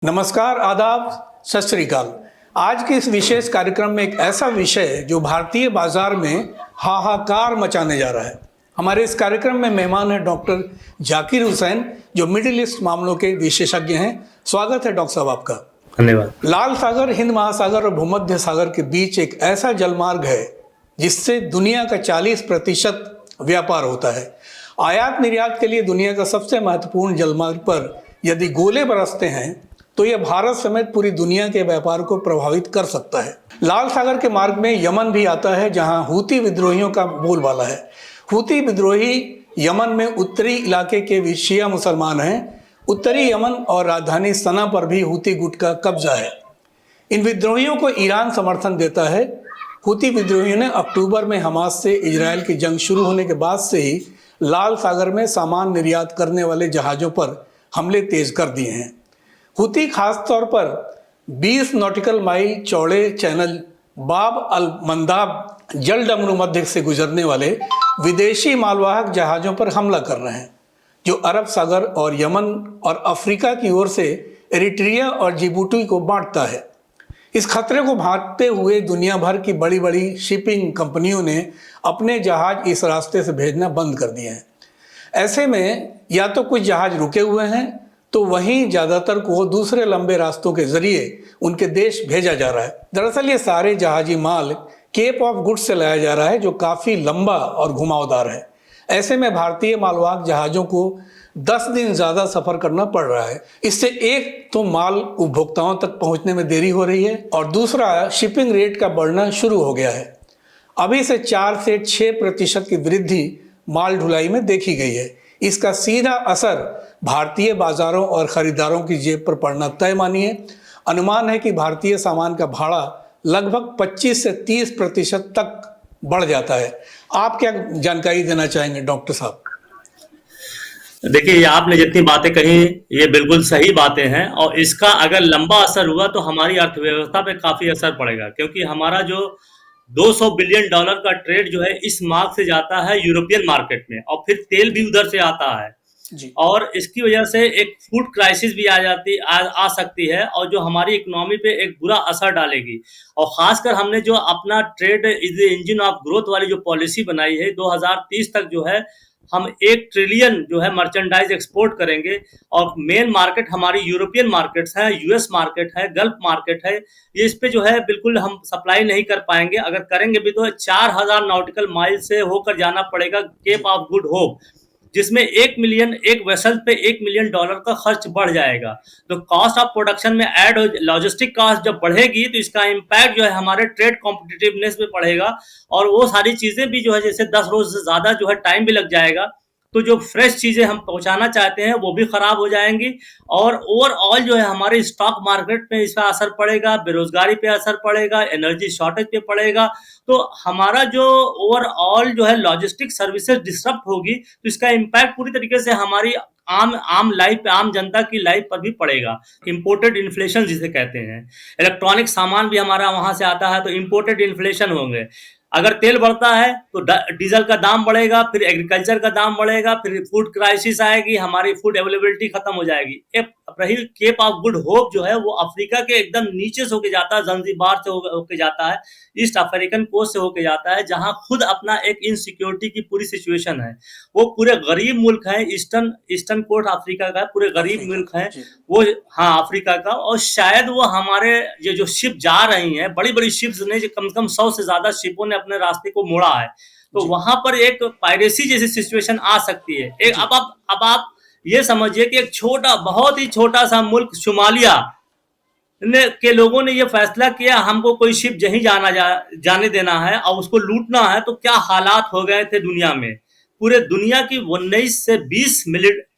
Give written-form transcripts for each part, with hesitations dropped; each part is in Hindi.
नमस्कार, आदाब, सत श्री अकाल। आज के इस विशेष कार्यक्रम में एक ऐसा विषय जो भारतीय बाजार में हाहाकार मचाने जा रहा है। हमारे इस कार्यक्रम में मेहमान है डॉक्टर जाकिर हुसैन, जो मिडिल ईस्ट मामलों के विशेषज्ञ हैं। स्वागत है डॉक्टर साहब आपका। धन्यवाद। लाल सागर, हिंद महासागर और भूमध्य सागर के बीच एक ऐसा जलमार्ग है जिससे दुनिया का 40% व्यापार होता है। आयात निर्यात के लिए दुनिया का सबसे महत्वपूर्ण जलमार्ग पर यदि गोले बरसते हैं तो यह भारत समेत पूरी दुनिया के व्यापार को प्रभावित कर सकता है। लाल सागर के मार्ग में यमन भी आता है, जहां हूती विद्रोहियों का बोलबाला है। हूती विद्रोही यमन में उत्तरी इलाके के शिया मुसलमान हैं। उत्तरी यमन और राजधानी सना पर भी हूती गुट का कब्जा है। इन विद्रोहियों को ईरान समर्थन देता है। हूती विद्रोहियों ने अक्टूबर में हमास से इजरायल की जंग शुरू होने के बाद से ही लाल सागर में सामान निर्यात करने वाले जहाज़ों पर हमले तेज कर दिए हैं। हूती खासतौर पर 20 नॉटिकल माइल चौड़े चैनल बाब अल मंदाब जलडमरू मध्य से गुजरने वाले विदेशी मालवाहक जहाज़ों पर हमला कर रहे हैं, जो अरब सागर और यमन और अफ्रीका की ओर से एरिट्रिया और जिबूटी को बांटता है। इस खतरे को भांपते हुए दुनिया भर की बड़ी बड़ी शिपिंग कंपनियों ने अपने जहाज इस रास्ते से भेजना बंद कर दिए हैं। ऐसे में या तो कुछ जहाज रुके हुए हैं, तो वहीं ज़्यादातर को दूसरे लंबे रास्तों के जरिए उनके देश भेजा जा रहा है। दरअसल ये सारे जहाजी माल केप ऑफ गुड्स से लाया जा रहा है, जो काफ़ी लंबा और घुमावदार है। ऐसे में भारतीय मालवाहक जहाज़ों को 10 दिन ज़्यादा सफ़र करना पड़ रहा है। इससे एक तो माल उपभोक्ताओं तक पहुंचने में देरी हो रही है, और दूसरा शिपिंग रेट का बढ़ना शुरू हो गया है। अभी से 4 से 6% की वृद्धि माल ढुलाई में देखी गई है। इसका सीधा असर भारतीय बाजारों और खरीदारों की जेब पर पड़ना तय मानिए। अनुमान है कि भारतीय सामान का भाड़ा लगभग 25 से 30% तक बढ़ जाता है। आप क्या जानकारी देना चाहेंगे डॉक्टर साहब? देखिए, आपने जितनी बातें कही ये बिल्कुल सही बातें हैं, और इसका अगर लंबा असर हुआ तो हमारी अर्थव्यवस्था पे काफी असर पड़ेगा, क्योंकि हमारा जो $200 बिलियन का ट्रेड जो है इस मार्ग से जाता है यूरोपियन मार्केट में, और फिर तेल भी उधर से आता है जी। और इसकी वजह से एक फूड क्राइसिस भी आ सकती है, और जो हमारी इकोनॉमी पे एक बुरा असर डालेगी। और खासकर हमने जो अपना trade is the engine of growth वाली जो पॉलिसी बनाई है, 2030 तक जो है हम 1 ट्रिलियन जो है मर्चेंडाइज एक्सपोर्ट करेंगे, और मेन मार्केट हमारी यूरोपियन मार्केट्स है, यूएस मार्केट है, गल्फ मार्केट है। ये इस पे जो है बिल्कुल हम सप्लाई नहीं कर पाएंगे। अगर करेंगे भी तो 4000 नॉटिकल माइल से होकर जाना पड़ेगा केप ऑफ गुड होप, जिसमें 1 मिलियन एक वेसल पे $1 मिलियन का खर्च बढ़ जाएगा। तो कॉस्ट ऑफ प्रोडक्शन में ऐड हो, लॉजिस्टिक कॉस्ट जब बढ़ेगी तो इसका इम्पैक्ट जो है हमारे ट्रेड कॉम्पिटिटिवनेस में पड़ेगा, और वो सारी चीजें भी जो है, जैसे 10 रोज से ज्यादा जो है टाइम भी लग जाएगा, तो जो फ्रेश चीजें हम पहुंचाना चाहते हैं वो भी खराब हो जाएंगी, और ओवरऑल जो है हमारे स्टॉक मार्केट में इसका असर पड़ेगा, बेरोजगारी पे असर पड़ेगा, एनर्जी शॉर्टेज पे पड़ेगा। तो हमारा जो ओवरऑल जो है लॉजिस्टिक सर्विसेज डिसरप्ट होगी, तो इसका इम्पैक्ट पूरी तरीके से हमारी आम लाइफ पे, आम जनता की लाइफ पर भी पड़ेगा। इंपोर्टेड इन्फ्लेशन जिसे कहते हैं, इलेक्ट्रॉनिक सामान भी हमारा वहां से आता है, तो इंपोर्टेड इन्फ्लेशन होंगे। अगर तेल बढ़ता है तो डीजल का दाम बढ़ेगा, फिर एग्रीकल्चर का दाम बढ़ेगा, फिर फूड क्राइसिस आएगी, हमारी फूड अवेलेबिलिटी खत्म हो जाएगी। रही केप ऑफ गुड होप जो है वो अफ्रीका के एकदम नीचे से होके जाता है, जंजीबार से होके जाता है, ईस्ट अफ्रीकन कोस्ट से होके जाता है, जहां खुद अपना एक इनसिक्योरिटी की पूरी सिचुएशन है। वो पूरे गरीब मुल्क है, ईस्टर्न कोस्ट अफ्रीका का पूरे गरीब मुल्क है वो, हाँ अफ्रीका का। और शायद वो हमारे ये जो शिप जा रही हैं, बड़ी बड़ी शिप्स ने, कम से कम 100 से ज्यादा शिपों ने अपने रास्ते को मोड़ा है, तो वहां पर एक पायरेसी जैसी सिचुएशन आ सकती है। एक अब आप ये समझिए कि एक छोटा, बहुत ही छोटा सा मुल्क सोमालिया के लोगों ने ये फैसला किया हमको कोई शिप यहीं जाने देना है और उसको लूटना है, तो क्या हालात हो गए थे दुनिया में। पूरे दुनिया की 19 से 20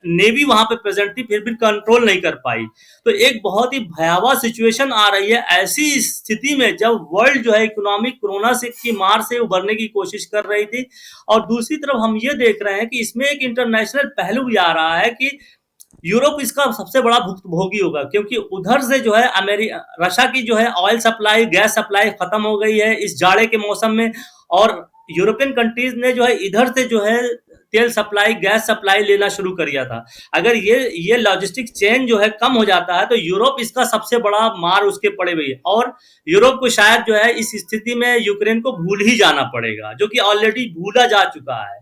नेवी वहां पे प्रेजेंट थी, फिर भी कंट्रोल नहीं कर पाई। तो एक बहुत ही भयावह सिचुएशन आ रही है ऐसी स्थिति में, जब वर्ल्ड जो है इकोनॉमिक कोरोना से की मार से उभरने की कोशिश कर रही थी। और दूसरी तरफ हम ये देख रहे हैं कि इसमें एक इंटरनेशनल पहलू भी आ रहा है कि यूरोप इसका सबसे बड़ा भुक्तभोगी होगा, क्योंकि उधर से जो है रशिया की जो है ऑयल सप्लाई, गैस सप्लाई खत्म हो गई है इस जाड़े के मौसम में, और यूरोपियन कंट्रीज ने जो है इधर से जो है तेल सप्लाई, गैस सप्लाई लेना शुरू कर दिया था। अगर ये लॉजिस्टिक चेन जो है कम हो जाता है तो यूरोप इसका सबसे बड़ा मार उसके पड़े हुई है, और यूरोप को शायद जो है इस स्थिति में यूक्रेन को भूल ही जाना पड़ेगा, जो कि ऑलरेडी भूला जा चुका है।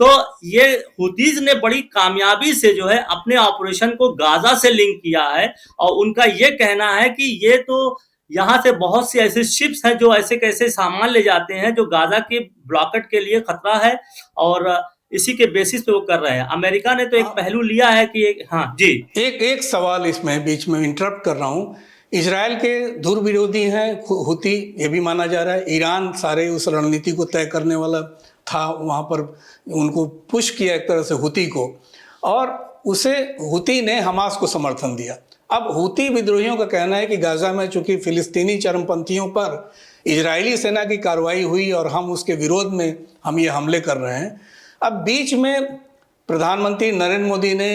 तो ये हुतीज ने बड़ी कामयाबी से जो है अपने ऑपरेशन को गाजा से लिंक किया है, और उनका ये कहना है कि ये तो यहाँ से बहुत सी ऐसे शिप्स हैं जो ऐसे कैसे सामान ले जाते हैं जो गाजा के ब्लॉकेट के लिए खतरा है, और इसी के बेसिस पे वो कर रहे हैं। अमेरिका ने तो एक पहलू लिया है कि हाँ जी, एक सवाल इसमें बीच में इंटरप्ट कर रहा हूँ। इजराइल के धुर विरोधी हैं हुती, ये भी माना जा रहा है। ईरान सारे उस रणनीति को तय करने वाला था, वहाँ पर उनको पुश किया एक तरह से हुती को, और उसे हुती ने हमास को समर्थन दिया। अब हुती विद्रोहियों का कहना है कि गाजा में चूंकि फिलिस्तीनी चरमपंथियों पर इजरायली सेना की कार्रवाई हुई और हम उसके विरोध में हम ये हमले कर रहे हैं। अब बीच में प्रधानमंत्री नरेंद्र मोदी ने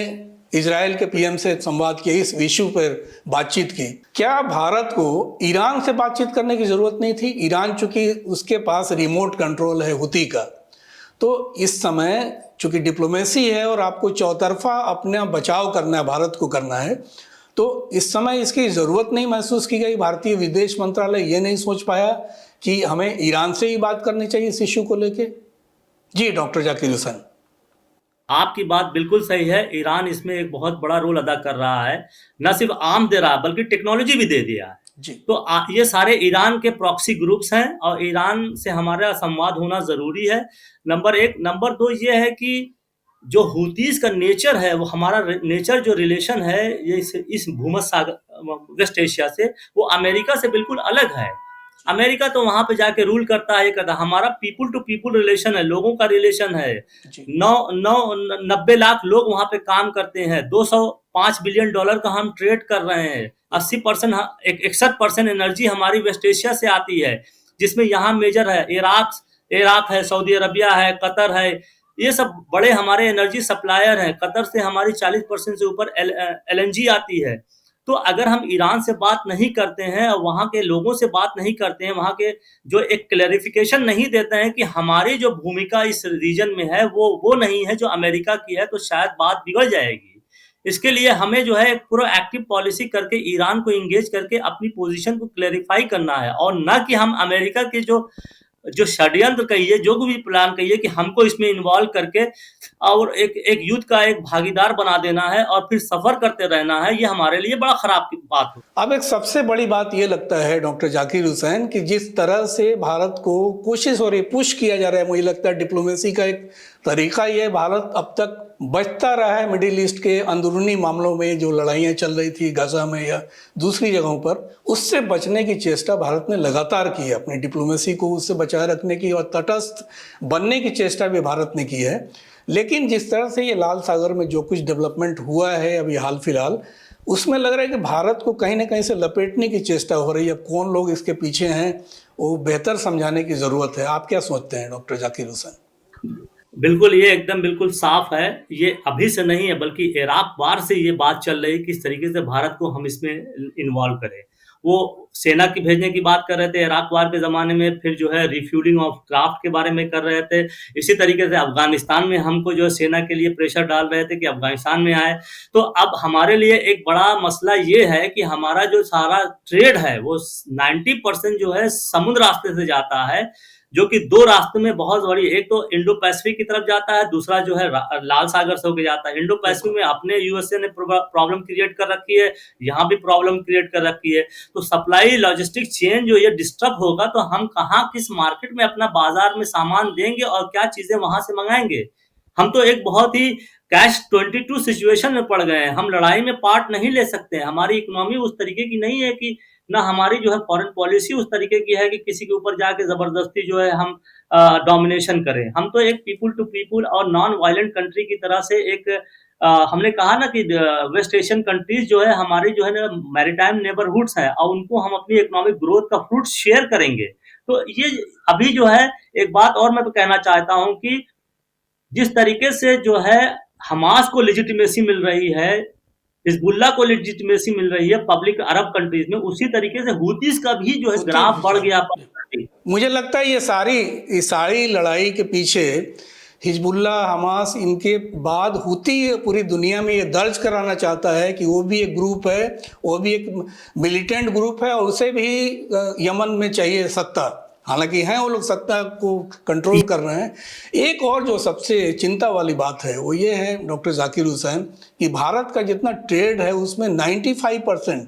इजराइल के पीएम से संवाद किया, इस इशू पर बातचीत की। क्या भारत को ईरान से बातचीत करने की जरूरत नहीं थी? ईरान चूंकि उसके पास रिमोट कंट्रोल है हुती का, तो इस समय चूंकि डिप्लोमेसी है और आपको चौतरफा अपना बचाव करना है, भारत को करना है, तो इस समय इसकी ज़रूरत नहीं महसूस की गई। भारतीय विदेश मंत्रालय ये नहीं सोच पाया कि हमें ईरान से ही बात करनी चाहिए इस इशू को लेके? जी डॉक्टर जाकिर हुसैन, आपकी बात बिल्कुल सही है। ईरान इसमें एक बहुत बड़ा रोल अदा कर रहा है, न सिर्फ आर्म दे रहा है बल्कि टेक्नोलॉजी भी दे दिया है जी। तो ये सारे ईरान के प्रॉक्सी ग्रुप्स हैं और ईरान से हमारा संवाद होना जरूरी है, नंबर एक। नंबर दो ये है कि जो हुतीज का नेचर है, वो हमारा नेचर जो रिलेशन है ये इस भूमध्य सागर वेस्ट एशिया से, वो अमेरिका से बिल्कुल अलग है। अमेरिका तो वहां पे जाके रूल करता है, ये करता है। हमारा पीपुल टू पीपुल रिलेशन है, लोगों का रिलेशन है। 90 लाख लोग वहां पे काम करते हैं, 205 बिलियन डॉलर का हम ट्रेड कर रहे हैं। 80% 61% एनर्जी हमारी वेस्ट एशिया से आती है, जिसमें यहाँ मेजर है इराक है, सऊदी अरबिया है, कतर है। ये सब बड़े हमारे एनर्जी सप्लायर हैं। कतर से हमारी 40% से ऊपर एलएनजी आती है। तो अगर हम ईरान से बात नहीं करते हैं और वहाँ के लोगों से बात नहीं करते हैं, वहाँ के जो एक क्लैरिफिकेशन नहीं देते हैं कि हमारी जो भूमिका इस रीजन में है वो नहीं है जो अमेरिका की है, तो शायद बात बिगड़ जाएगी। इसके लिए हमें जो है एक प्रोएक्टिव पॉलिसी करके ईरान को इंगेज करके अपनी पोजीशन को क्लैरिफाई करना है, और न कि हम अमेरिका के जो षड्यंत्र कहिए, जो भी प्लान कहिए कि हमको इसमें इन्वॉल्व करके और एक युद्ध का एक भागीदार बना देना है और फिर सफर करते रहना है, ये हमारे लिए बड़ा खराब की बात हो। अब एक सबसे बड़ी बात ये लगता है डॉक्टर जाकिर हुसैन कि जिस तरह से भारत को कोशिश और पुश किया जा रहा है, मुझे लगता है डिप्लोमेसी का एक तरीका ये, भारत अब तक बचता रहा है मिडिल ईस्ट के अंदरूनी मामलों में, जो लड़ाइयाँ चल रही थी गाजा में या दूसरी जगहों पर, उससे बचने की चेष्टा भारत ने लगातार की है। अपनी डिप्लोमेसी को उससे बचाए रखने की और तटस्थ बनने की चेष्टा भी भारत ने की है। लेकिन जिस तरह से ये लाल सागर में जो कुछ डेवलपमेंट हुआ है अभी हाल फिलहाल, उसमें लग रहा है कि भारत को कहीं ना कहीं से लपेटने की चेष्टा हो रही है। अब कौन लोग इसके पीछे हैं वो बेहतर समझाने की ज़रूरत है। आप क्या सोचते हैं डॉक्टर जाकिर हुसैन? बिल्कुल, ये एकदम बिल्कुल साफ है। ये अभी से नहीं है बल्कि इराक वार से ये बात चल रही है किस तरीके से भारत को हम इसमें इन्वॉल्व करें। वो सेना की भेजने की बात कर रहे थे इराक वार के ज़माने में, फिर जो है रिफ्यूलिंग ऑफ क्राफ्ट के बारे में कर रहे थे। इसी तरीके से अफ़गानिस्तान में हमको जो है सेना के लिए प्रेशर डाल रहे थे कि अफ़गानिस्तान में आए। तो अब हमारे लिए एक बड़ा मसला ये है कि हमारा जो सारा ट्रेड है वो 90% जो है समुद्र रास्ते से जाता है, जो कि दो रास्ते में बहुत बड़ी, एक तो इंडो पैसिफिक की तरफ जाता है, दूसरा जो है लाल सागर से होकर जाता है। इंडो पैसिफिक में अपने यूएसए ने प्रॉब्लम क्रिएट कर रखी है, यहाँ भी प्रॉब्लम क्रिएट कर रखी है। तो सप्लाई लॉजिस्टिक चेन जो ये डिस्टर्ब होगा तो हम कहाँ किस मार्केट में अपना बाजार में सामान देंगे और क्या चीजें वहां से मंगाएंगे। हम तो एक बहुत ही कैश 22 सिचुएशन में पड़ गए हैं। हम लड़ाई में पार्ट नहीं ले सकते हैं। हमारी इकोनॉमी उस तरीके की नहीं है कि, ना हमारी जो है फॉरेन पॉलिसी उस तरीके की है कि किसी के ऊपर जाके जबरदस्ती जो है हम डोमिनेशन करें। हम तो एक पीपुल टू पीपुल और नॉन वायलेंट कंट्री की तरह से एक हमने कहा ना कि वेस्ट एशियन कंट्रीज जो है हमारी जो है ना मैरीटाइम नेबरहुड्स है, और उनको हम अपनी इकोनॉमिक ग्रोथ का फ्रूट शेयर करेंगे। तो ये अभी जो है एक बात और मैं तो कहना चाहता हूँ कि जिस तरीके से जो है हमास को लेजिटिमेसी मिल रही है, हिजबुल्लाह को लेजिटिमेसी मिल रही है पब्लिक अरब कंट्रीज में, उसी तरीके से हुतीज का भी जो है ग्राफ बढ़ गया। मुझे लगता है ये सारी लड़ाई के पीछे हिजबुल्लाह, हमास, इनके बाद हुती पूरी दुनिया में ये दर्ज कराना चाहता है कि वो भी एक ग्रुप है, वो भी एक मिलिटेंट ग्रुप है और उसे भी यमन में चाहिए सत्ता। हालांकि हैं वो लोग सत्ता को कंट्रोल कर रहे हैं। एक और जो सबसे चिंता वाली बात है वो ये है डॉक्टर जाकिर हुसैन कि भारत का जितना ट्रेड है उसमें 95%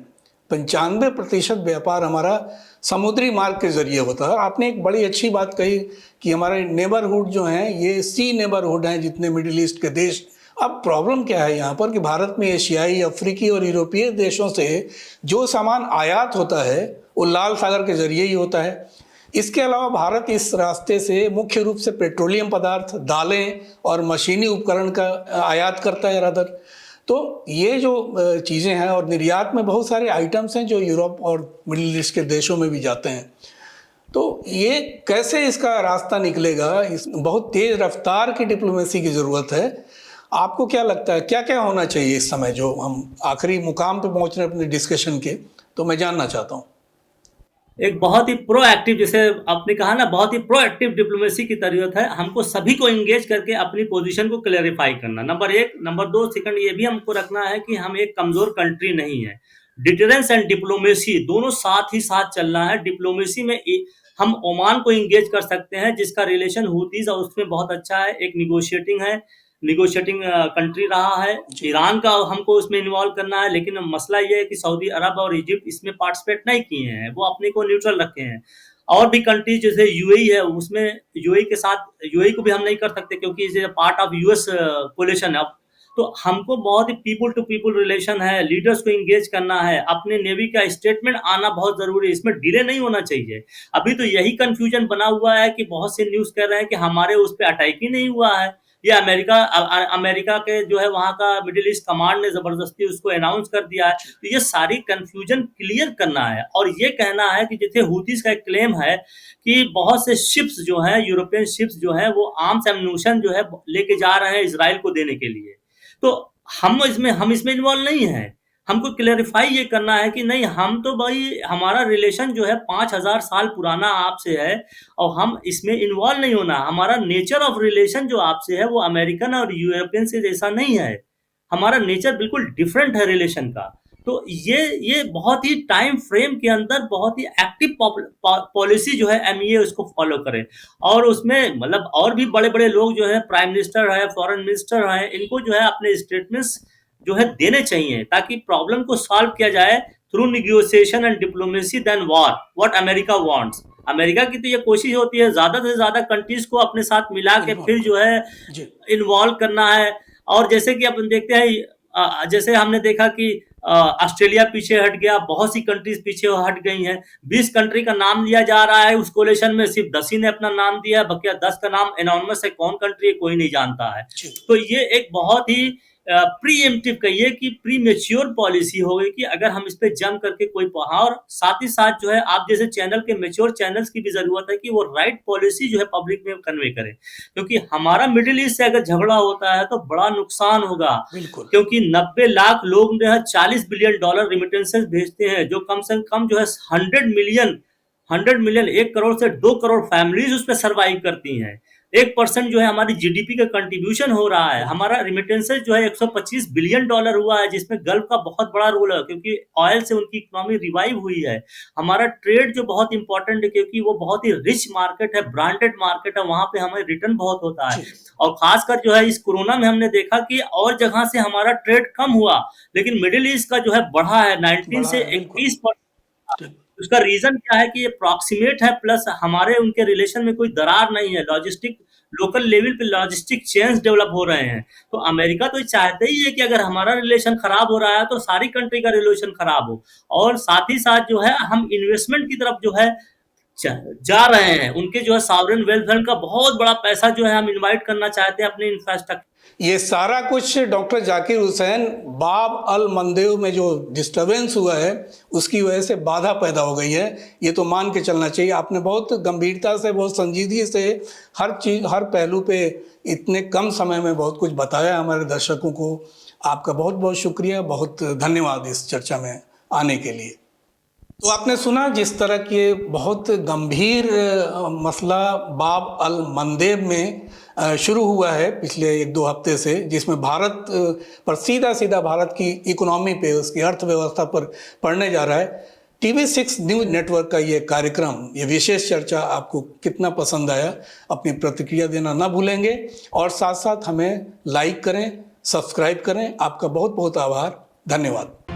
95% व्यापार हमारा समुद्री मार्ग के जरिए होता है। आपने एक बड़ी अच्छी बात कही कि हमारे नेबरहुड जो हैं ये सी नेबरहुड हैं जितने मिडिल ईस्ट के देश। अब प्रॉब्लम क्या है यहाँ पर कि भारत में एशियाई, अफ्रीकी और यूरोपीय देशों से जो सामान आयात होता है वो लाल सागर के जरिए ही होता है। इसके अलावा भारत इस रास्ते से मुख्य रूप से पेट्रोलियम पदार्थ, दालें और मशीनी उपकरण का आयात करता है रादर। तो ये जो चीज़ें हैं और निर्यात में बहुत सारे आइटम्स हैं जो यूरोप और मिडिल ईस्ट के देशों में भी जाते हैं। तो ये कैसे इसका रास्ता निकलेगा, इस बहुत तेज़ रफ्तार की डिप्लोमेसी की ज़रूरत है। आपको क्या लगता है क्या क्या होना चाहिए इस समय, जो हम आखिरी मुकाम पे पहुंच रहे हैं अपने डिस्कशन के, तो मैं जानना चाहता हूँ। एक बहुत ही प्रोएक्टिव, जैसे आपने कहा ना, बहुत ही प्रोएक्टिव डिप्लोमेसी की जरूरत है। हमको सभी को एंगेज करके अपनी पोजीशन को क्लेरिफाई करना, नंबर एक। नंबर दो, सेकंड ये भी हमको रखना है कि हम एक कमजोर कंट्री नहीं है। डिटरेंस एंड डिप्लोमेसी दोनों साथ ही साथ चलना है। डिप्लोमेसी में हम ओमान को एंगेज कर सकते हैं जिसका रिलेशन हुतीज और उसमें बहुत अच्छा है, एक निगोशिएटिंग कंट्री रहा है। ईरान का हमको उसमें इन्वॉल्व करना है, लेकिन मसला ये है कि सऊदी अरब और इजिप्ट इसमें पार्टिसिपेट नहीं किए हैं, वो अपने को न्यूट्रल रखे हैं। और भी कंट्रीज जैसे यूएई है, उसमें यूएई के साथ यूएई को भी हम नहीं कर सकते क्योंकि is part of US coalition. अब तो हमको बहुत ही पीपल टू पीपल रिलेशन है, लीडर्स को इंगेज करना है, अपने नेवी का स्टेटमेंट आना बहुत जरूरी है, इसमें डिले नहीं होना चाहिए। अभी तो यही कंफ्यूजन बना हुआ है कि बहुत से न्यूज कह रहे हैं कि हमारे उस पर अटैक ही नहीं हुआ है, ये अमेरिका के जो है वहां का मिडिल ईस्ट कमांड ने जबरदस्ती उसको अनाउंस कर दिया है। तो ये सारी कंफ्यूजन क्लियर करना है और ये कहना है कि जैसे हुतीज का एक क्लेम है कि बहुत से शिप्स जो हैं, यूरोपियन शिप्स जो हैं, वो आर्म्स एम्यूनिशन जो है लेके जा रहे हैं इजराइल को देने के लिए। तो हम इसमें इन्वॉल्व नहीं है। हमको क्लेरिफाई ये करना है कि नहीं, हम तो भाई हमारा रिलेशन जो है 5000 साल पुराना आपसे है और हम इसमें इन्वॉल्व नहीं होना। हमारा नेचर ऑफ रिलेशन जो आपसे है वो अमेरिकन और यूरोपियन से जैसा नहीं है, हमारा नेचर बिल्कुल डिफरेंट है रिलेशन का। तो ये बहुत ही टाइम फ्रेम के अंदर बहुत ही एक्टिव पॉलिसी जो है एमईए उसको फॉलो करे। और उसमें मतलब और भी बड़े बड़े लोग जो है, प्राइम मिनिस्टर है, फॉरेन मिनिस्टर है, इनको जो है अपने स्टेटमेंट्स जो है देने चाहिए ताकि प्रॉब्लम को सॉल्व किया जाए through negotiation and diplomacy then war, what America wants. America की तो ये कोशिश होती है ज्यादा से ज्यादा कंट्रीज को अपने साथ मिला के फिर जो है इन्वॉल्व करना है। और जैसे कि अपन देखते हैं, जैसे हमने देखा कि ऑस्ट्रेलिया पीछे हट गया, बहुत सी कंट्रीज पीछे हट गई हैं। 20 कंट्री का नाम लिया जा रहा है उस कोलेशन में, सिर्फ 10 ही ने अपना नाम दिया, बकिया 10 का नाम एनॉनिमस है, कौन कंट्री है कोई नहीं जानता है। तो ये एक बहुत ही प्रीएम्प्टिव कहिए कि प्री मेच्योर पॉलिसी हो गई कि अगर हम इस पे जम करके कोई, और साथ ही साथ जो है आप जैसे चैनल के मेच्योर चैनल्स की भी जरूरत है कि वो राइट पॉलिसी जो है पब्लिक में कन्वे करें, क्योंकि हमारा मिडिल ईस्ट से अगर झगड़ा होता है तो बड़ा नुकसान होगा। क्योंकि 90 लाख लोग जो है $40 बिलियन रिमिटेंसेस भेजते हैं, जो कम से कम जो है 100 मिलियन 1 करोड़ से 2 करोड़ फैमिलीज उस पर सर्वाइव करती हैं। 1% जो है हमारी जीडीपी का कंट्रीब्यूशन हो रहा है। हमारा रिमिटेंसेस जो है $125 बिलियन हुआ है, जिसमें गल्फ का बहुत बड़ा रोल है क्योंकि ऑयल से उनकी इकोनॉमी रिवाइव हुई है। हमारा ट्रेड जो बहुत इंपॉर्टेंट है क्योंकि वो बहुत ही रिच मार्केट है, ब्रांडेड मार्केट है, वहां पे हमें रिटर्न बहुत होता है। और खासकर जो है इस कोरोना में हमने देखा कि और जगह से हमारा ट्रेड कम हुआ, लेकिन मिडिल ईस्ट का जो है बढ़ा है 19 से 21%। उसका रीजन क्या है कि ये प्रॉक्सिमेट है, प्लस हमारे उनके रिलेशन में कोई दरार नहीं है, लॉजिस्टिक लोकल लेवल पे लॉजिस्टिक चेन्स डेवलप हो रहे हैं। तो अमेरिका तो चाहते ही है कि अगर हमारा रिलेशन खराब हो रहा है तो सारी कंट्री का रिलेशन खराब हो, और साथ ही साथ जो है हम इन्वेस्टमेंट की तरफ जो है जा रहे हैं। उनके जो है सॉवरेन वेल्थ फंड का बहुत बड़ा पैसा जो है हम इन्वाइट करना चाहते हैं अपने इंफ्रास्ट्रक्चर। ये सारा कुछ डॉक्टर जाकिर हुसैन, बाब अल मंदेव में जो डिस्टर्बेंस हुआ है उसकी वजह से बाधा पैदा हो गई है, ये तो मान के चलना चाहिए। आपने बहुत गंभीरता से, बहुत संजीदगी से हर चीज़, हर पहलू पे इतने कम समय में बहुत कुछ बताया हमारे दर्शकों को। आपका बहुत बहुत शुक्रिया, बहुत धन्यवाद इस चर्चा में आने के लिए। तो आपने सुना जिस तरह के बहुत गंभीर मसला बाब अल मंदेब में शुरू हुआ है पिछले 1-2 हफ्ते से, जिसमें भारत पर सीधा भारत की इकोनॉमी पे, उसकी अर्थव्यवस्था पर पढ़ने जा रहा है। TV6 न्यूज़ नेटवर्क का ये कार्यक्रम, ये विशेष चर्चा आपको कितना पसंद आया, अपनी प्रतिक्रिया देना ना भूलेंगे और साथ साथ हमें लाइक करें, सब्सक्राइब करें। आपका बहुत बहुत आभार, धन्यवाद।